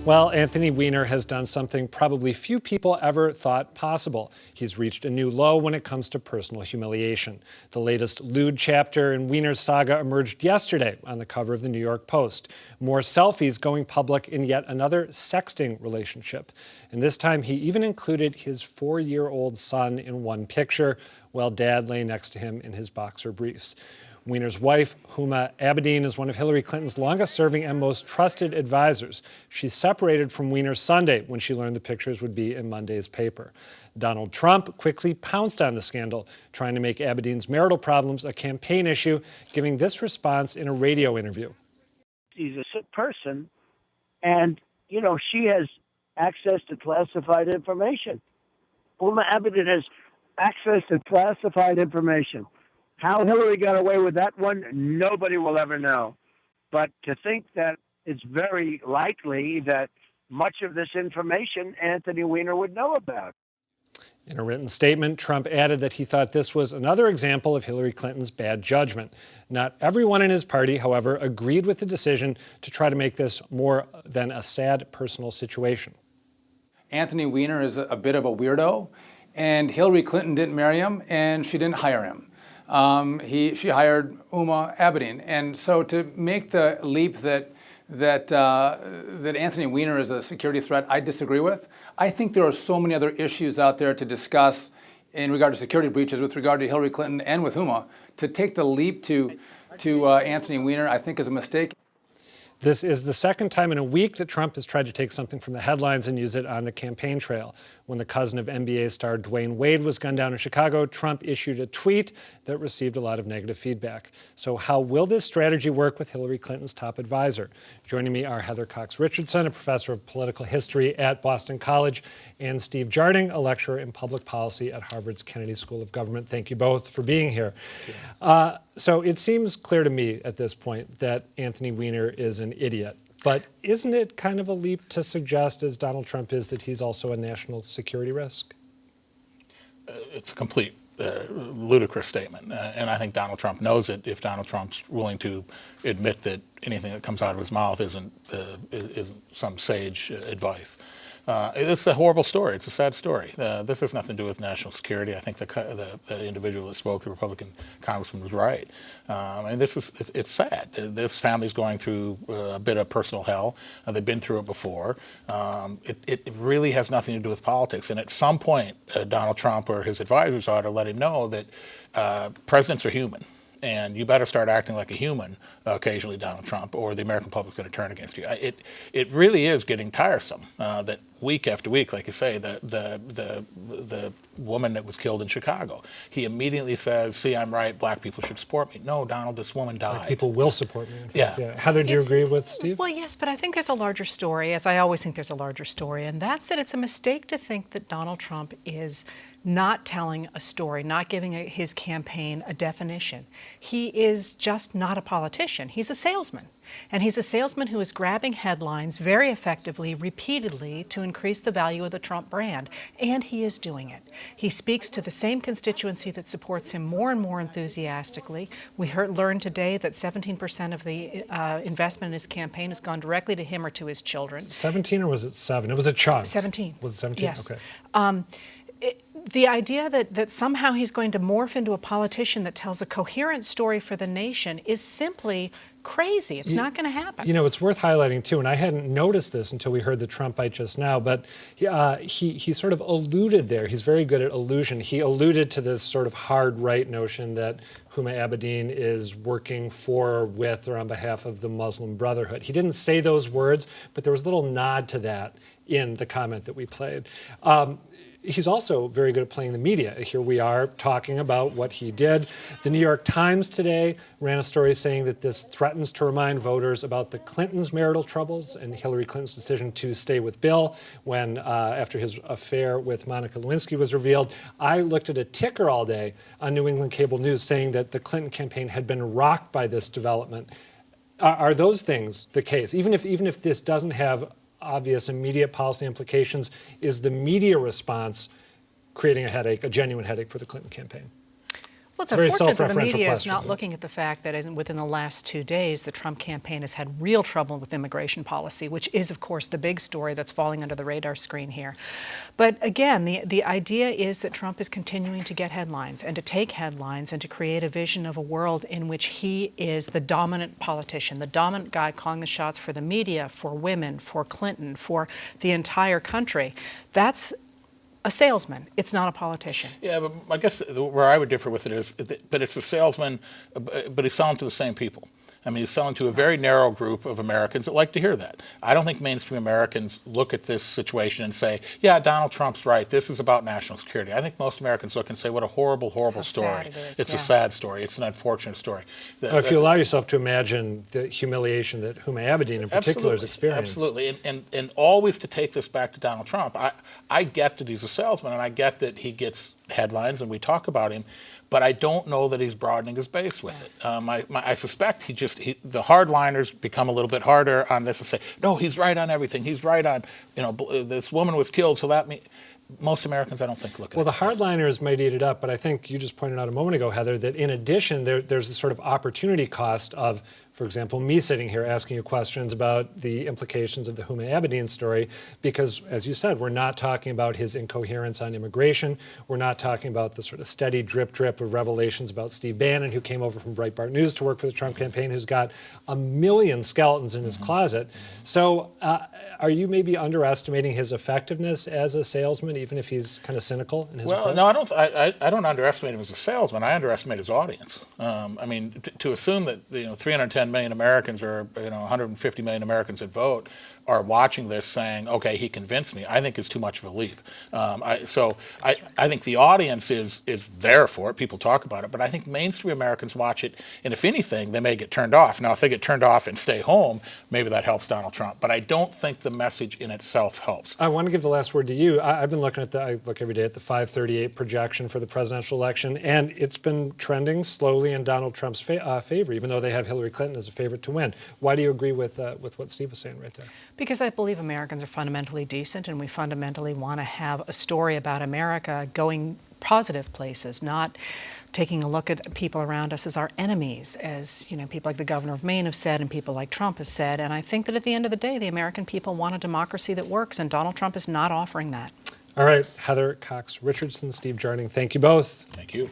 Well, Anthony Weiner has done something probably few people ever thought possible. He's reached a new low when it comes to personal humiliation. The latest lewd chapter in Weiner's saga emerged yesterday on the cover of the New York Post. More selfies going public in yet another sexting relationship. And this time he even included his 4-year-old son in one picture, while dad lay next to him in his boxer briefs. Weiner's wife, Huma Abedin, is one of Hillary Clinton's longest-serving and most trusted advisors. She separated from Weiner Sunday when she learned the pictures would be in Monday's paper. Donald Trump quickly pounced on the scandal, trying to make Abedin's marital problems a campaign issue, giving this response in a radio interview. She's a sick person, and, she has access to classified information. Huma Abedin has access to classified information. How Hillary got away with that one, nobody will ever know. But to think that it's very likely that much of this information Anthony Weiner would know about. In a written statement, Trump added that he thought this was another example of Hillary Clinton's bad judgment. Not everyone in his party, however, agreed with the decision to try to make this more than a sad personal situation. Anthony Weiner is a bit of a weirdo, and Hillary Clinton didn't marry him, and she didn't hire him. She hired Huma Abedin, and so to make the leap that Anthony Weiner is a security threat, I disagree with. I think there are so many other issues out there to discuss in regard to security breaches with regard to Hillary Clinton and with Huma. To take the leap to Anthony Weiner, I think is a mistake. This is the second time in a week that Trump has tried to take something from the headlines and use it on the campaign trail. When the cousin of NBA star Dwayne Wade was gunned down in Chicago, Trump issued a tweet that received a lot of negative feedback. So how will this strategy work with Hillary Clinton's top advisor? Joining me are Heather Cox Richardson, a professor of political history at Boston College, and Steve Jarding, a lecturer in public policy at Harvard's Kennedy School of Government. Thank you both for being here. So it seems clear to me at this point that Anthony Weiner is an idiot. But isn't it kind of a leap to suggest, as Donald Trump is, that he's also a national security risk? It's a complete ludicrous statement. And I think Donald Trump knows it if Donald Trump's willing to admit that anything that comes out of his mouth isn't some sage advice. It's a horrible story. It's a sad story. This has nothing to do with national security. I think the individual that spoke, the Republican congressman, was right. And it's sad. This family's going through a bit of personal hell. They've been through it before. It really has nothing to do with politics. And at some point, Donald Trump or his advisors ought to let him know that presidents are human. And you better start acting like a human occasionally, Donald Trump, or the American public's going to turn against you. It really is getting tiresome that week after week, like you say, the woman that was killed in Chicago, he immediately says, "See, I'm right. Black people should support me." No, Donald, this woman died. Black people will support me. Yeah. Heather, do you agree with Steve? Well, yes, but I think there's a larger story, as I always think there's a larger story, and that's that it's a mistake to think that Donald Trump is not telling a story, not giving his campaign a definition. He is just not a politician. He's a salesman. And he's a salesman who is grabbing headlines very effectively, repeatedly, to increase the value of the Trump brand. And he is doing it. He speaks to the same constituency that supports him more and more enthusiastically. We learned today that 17% of the investment in his campaign has gone directly to him or to his children. 17 or was it 7? It was a chunk. 17. Was it 17? Yes. Okay. The idea that somehow he's going to morph into a politician that tells a coherent story for the nation is simply crazy. It's not going to happen. It's worth highlighting, too, and I hadn't noticed this until we heard the Trump bite just now, but he sort of alluded there. He's very good at allusion. He alluded to this sort of hard right notion that Huma Abedin is working for, with, or on behalf of the Muslim Brotherhood. He didn't say those words, but there was a little nod to that in the comment that we played. He's also very good at playing the media. Here we are talking about what he did. The New York Times today ran a story saying that this threatens to remind voters about the Clintons' marital troubles and Hillary Clinton's decision to stay with Bill when, after his affair with Monica Lewinsky was revealed. I looked at a ticker all day on New England Cable News saying that the Clinton campaign had been rocked by this development. Are those things the case? Even if this doesn't have obvious immediate policy implications, is the media response creating a headache, a genuine headache for the Clinton campaign? Well, it's very unfortunate that the self-referential media is question. not looking at the fact that within the last 2 days, the Trump campaign has had real trouble with immigration policy, which is, of course, the big story that's falling under the radar screen here. But again, the idea is that Trump is continuing to get headlines and to take headlines and to create a vision of a world in which he is the dominant politician, the dominant guy calling the shots for the media, for women, for Clinton, for the entire country. That's a salesman. It's not a politician. Yeah, but I guess where I would differ with it is, but it's a salesman, but he's selling to the same people. I mean, he's selling to a very narrow group of Americans that like to hear that. I don't think mainstream Americans look at this situation and say, yeah, Donald Trump's right. This is about national security. I think most Americans look and say, what a horrible, horrible story. Sad it is, It's yeah. a sad story. It's an unfortunate story. If you allow yourself to imagine the humiliation that Huma Abedin in particular has experienced. Absolutely. And always to take this back to Donald Trump. I get that he's a salesman, and I get that he gets headlines, and we talk about him, but I don't know that he's broadening his base with it. I suspect the hardliners become a little bit harder on this and say, no, he's right on everything. He's right on, this woman was killed, so that means... Most Americans, I don't think, look at it. Well, the hardliners might eat it up, but I think you just pointed out a moment ago, Heather, that in addition, there's this sort of opportunity cost of, for example, me sitting here asking you questions about the implications of the Huma Abedin story, because, as you said, we're not talking about his incoherence on immigration. We're not talking about the sort of steady drip of revelations about Steve Bannon, who came over from Breitbart News to work for the Trump campaign, who's got a million skeletons in his closet. So are you maybe underestimating his effectiveness as a salesman, even if he's kind of cynical in his approach? No, I don't underestimate him as a salesman. I underestimate his audience. I mean, to assume that 310 million Americans or 150 million Americans that vote are watching this saying, okay, he convinced me, I think is too much of a leap. I think the audience is there for it. People talk about it, but I think mainstream Americans watch it, and if anything, they may get turned off. Now, if they get turned off and stay home, maybe that helps Donald Trump. But I don't think the message in itself helps. I want to give the last word to you. I've been looking at I look every day at the 538 projection for the presidential election, and it's been trending slowly in Donald Trump's favor, even though they have Hillary Clinton as a favorite to win. Why do you agree with what Steve was saying right there? Because I believe Americans are fundamentally decent, and we fundamentally want to have a story about America going positive places, not taking a look at people around us as our enemies, as people like the governor of Maine have said and people like Trump has said. And I think that at the end of the day, the American people want a democracy that works, and Donald Trump is not offering that. All right, Heather Cox Richardson, Steve Jarding, thank you both. Thank you.